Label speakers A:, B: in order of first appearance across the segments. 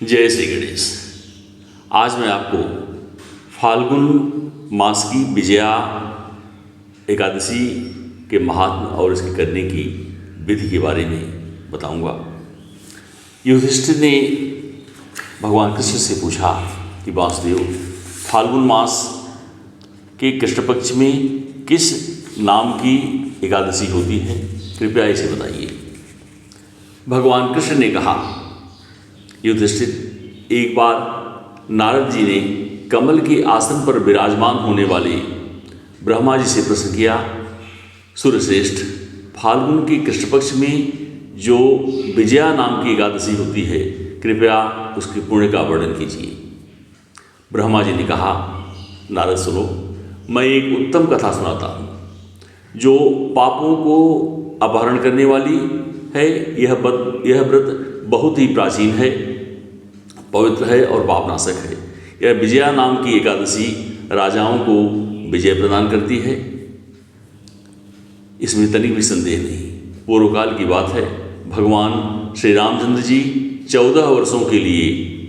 A: जय श्री गणेश। आज मैं आपको फाल्गुन मास की विजया एकादशी के महात्म और इसके करने की विधि के बारे में बताऊंगा। युधिष्ठिर ने भगवान कृष्ण से पूछा कि वासुदेव, फाल्गुन मास के कृष्ण पक्ष में किस नाम की एकादशी होती है, कृपया इसे बताइए। भगवान कृष्ण ने कहा, युधिष्ठिर, एक बार नारद जी ने कमल के आसन पर विराजमान होने वाले ब्रह्मा जी से प्रश्न किया, सूर्यश्रेष्ठ, फाल्गुन के कृष्ण पक्ष में जो विजया नाम की एकादशी होती है, कृपया उसके पुण्य का वर्णन कीजिए। ब्रह्मा जी ने कहा, नारद सुनो, मैं एक उत्तम कथा सुनाता हूँ जो पापों को अपहरण करने वाली है। यह व्रत बहुत ही प्राचीन है, पवित्र है और पापनाशक है। यह विजया नाम की एकादशी राजाओं को विजय प्रदान करती है, इसमें तनिक भी संदेह नहीं। पूर्व काल की बात है, भगवान श्री रामचंद्र जी 14 वर्षों के लिए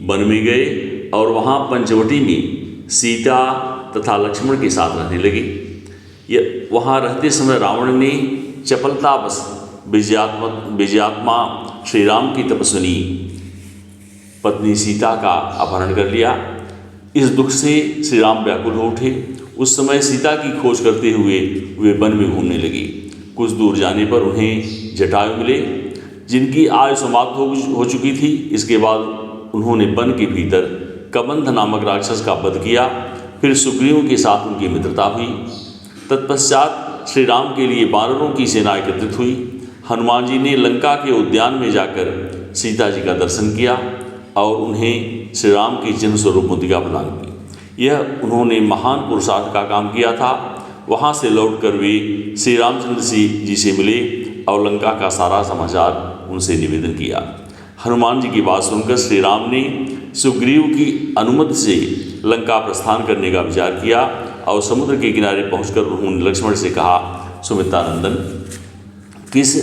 A: वन में गए और वहाँ पंचवटी में सीता तथा लक्ष्मण के साथ रहने लगे। वहाँ रहते समय रावण ने चपलतावश विजयात्मा श्री राम की तपस्विनी पत्नी सीता का अपहरण कर लिया। इस दुख से श्री राम व्याकुल हो उठे। उस समय सीता की खोज करते हुए वे वन में घूमने लगे। कुछ दूर जाने पर उन्हें जटायु मिले, जिनकी आयु समाप्त हो चुकी थी। इसके बाद उन्होंने वन के भीतर कबंध नामक राक्षस का वध किया। फिर सुग्रीव के साथ उनकी मित्रता हुई। तत्पश्चात श्री राम के लिए वानरों की सेना एकत्रित हुई। हनुमान जी ने लंका के उद्यान में जाकर सीता जी का दर्शन किया और उन्हें श्री राम की चिन्ह स्वरूप मुद्रिका प्रदान की। यह उन्होंने महान पुरुषार्थ का काम किया था। वहाँ से लौटकर वे श्री रामचंद्र जी से मिले और लंका का सारा समाचार उनसे निवेदन किया। हनुमान जी की बात सुनकर श्री राम ने सुग्रीव की अनुमति से लंका प्रस्थान करने का विचार किया और समुद्र के किनारे पहुंचकर उन्होंने लक्ष्मण से कहा, सुमित्रानंदन, किस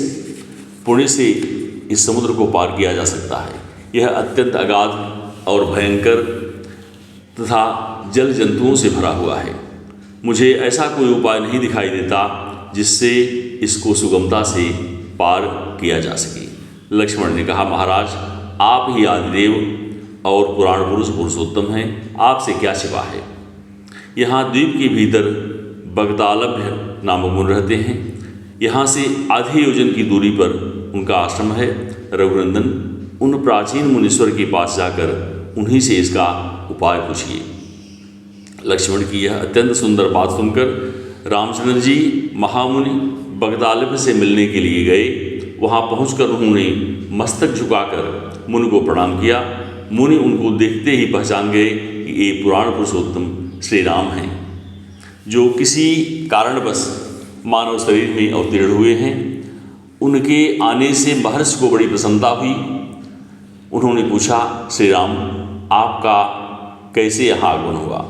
A: पुण्य से इस समुद्र को पार किया जा सकता है? यह अत्यंत अगाध और भयंकर तथा जल जंतुओं से भरा हुआ है। मुझे ऐसा कोई उपाय नहीं दिखाई देता जिससे इसको सुगमता से पार किया जा सके। लक्ष्मण ने कहा, महाराज, आप ही आदिदेव और पुराण पुरुष पुरुषोत्तम हैं, आपसे क्या छिपा है। यहाँ द्वीप के भीतर बगदालभ्य नामक मुनि रहते हैं। यहाँ से आधे योजन की दूरी पर उनका आश्रम है। रघुनंदन, उन प्राचीन मुनीश्वर के पास जाकर उन्हीं से इसका उपाय पूछिए। लक्ष्मण की यह अत्यंत सुंदर बात सुनकर रामचंद्र जी महामुनि बगदालभ्य से मिलने के लिए गए। वहाँ पहुंचकर उन्होंने मस्तक झुकाकर मुनि को प्रणाम किया। मुनि उनको देखते ही पहचान गए कि ये पुराण पुरुषोत्तम श्री राम हैं, जो किसी कारणवश मानव शरीर में अवतीर्ण हुए हैं। उनके आने से महर्षि को बड़ी प्रसन्नता हुई। उन्होंने पूछा, श्री राम, आपका कैसे यहाँ आगमन हुआ?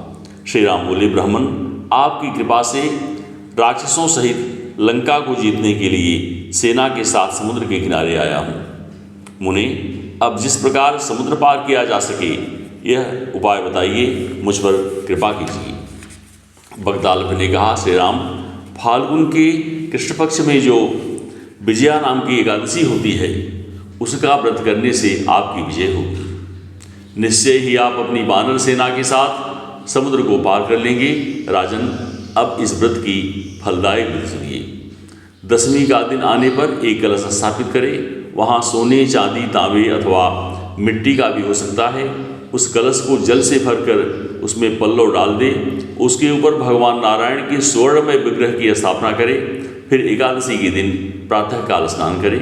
A: श्री राम बोले, ब्राह्मण, आपकी कृपा से राक्षसों सहित लंका को जीतने के लिए सेना के साथ समुद्र के किनारे आया हूँ। मुने, अब जिस प्रकार समुद्र पार किया जा सके यह उपाय बताइए, मुझ पर कृपा कीजिए। बगदालभ्य ने कहा, श्री राम, फाल्गुन के कृष्ण पक्ष में जो विजया नाम की एकादशी होती है, उसका व्रत करने से आपकी विजय होगी। निश्चय ही आप अपनी वानर सेना के साथ समुद्र को पार कर लेंगे। राजन, अब इस व्रत की फलदायक विधि सुनिए। दशमी का दिन आने पर एक कलश स्थापित करें। वहाँ सोने, चांदी, तांबे अथवा मिट्टी का भी हो सकता है। उस कलश को जल से भरकर उसमें पल्लव डाल दें। उसके ऊपर भगवान नारायण के स्वर्णमय विग्रह की स्थापना करें। फिर एकादशी के दिन प्रातःकाल स्नान करें।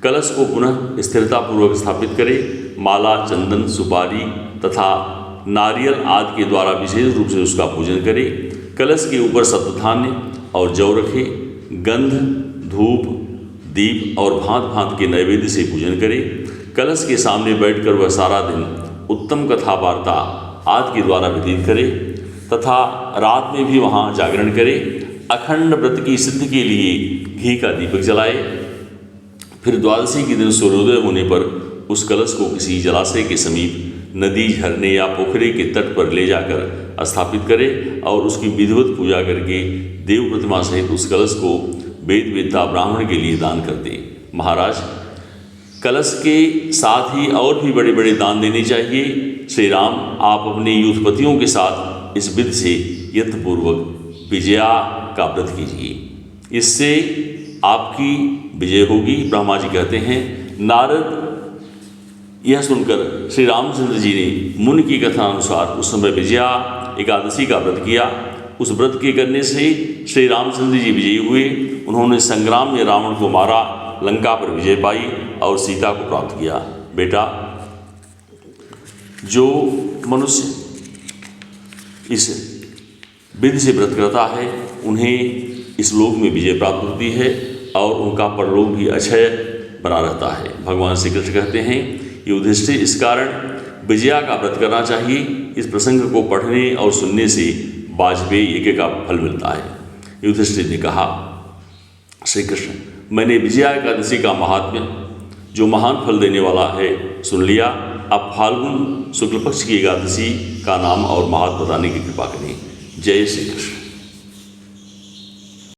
A: कलश को पुनः स्थिरतापूर्वक स्थापित करें। माला, चंदन, सुपारी तथा नारियल आदि के द्वारा विशेष रूप से उसका पूजन करें। कलश के ऊपर सप्तधान्य और जौ रखें। गंध, धूप, दीप और भांत भांत के नैवेद्य से पूजन करें। कलश के सामने बैठकर वह सारा दिन उत्तम कथा वार्ता आदि के द्वारा व्यतीत करें तथा रात में भी वहाँ जागरण करें। अखंड व्रत की सिद्धि के लिए घी का दीपक जलाए। फिर द्वादशी के दिन सूर्योदय होने पर उस कलश को किसी जलाशय के समीप नदी, झरने या पोखरे के तट पर ले जाकर स्थापित करे और उसकी विधिवत पूजा करके देव प्रतिमा सहित उस कलश को वेद वेत्ता ब्राह्मण के लिए दान कर दे। महाराज, कलश के साथ ही और भी बड़े बड़े दान देने चाहिए। श्री राम, आप अपने युद्धपतियों के साथ इस विधि से यत्नपूर्वक विजया का व्रत कीजिए, इससे आपकी विजय होगी। ब्रह्मा जी कहते हैं, नारद यह सुनकर श्री रामचंद्र जी ने मुनि की कथा अनुसार उस समय विजया एकादशी का व्रत किया। उस व्रत के करने से श्री रामचंद्र जी विजयी हुए। उन्होंने संग्राम में रावण को मारा, लंका पर विजय पाई और सीता को प्राप्त किया। बेटा, जो मनुष्य इस विधि से व्रत करता है उन्हें इस लोक में विजय प्राप्त होती है और उनका परलोक भी अक्षय बना रहता है। भगवान श्री कृष्ण कहते हैं, युधिष्ठिर, इस कारण विजया का व्रत करना चाहिए। इस प्रसंग को पढ़ने और सुनने से वाजपेयी यज्ञ का फल मिलता है। युधिष्ठिर ने कहा, श्री कृष्ण, मैंने विजया एकादशी का महात्म्य, जो महान फल देने वाला है, सुन लिया। अब फाल्गुन शुक्ल पक्ष की एकादशी का नाम और महात्म्य बताने की कृपा करें। जय श्री कृष्ण।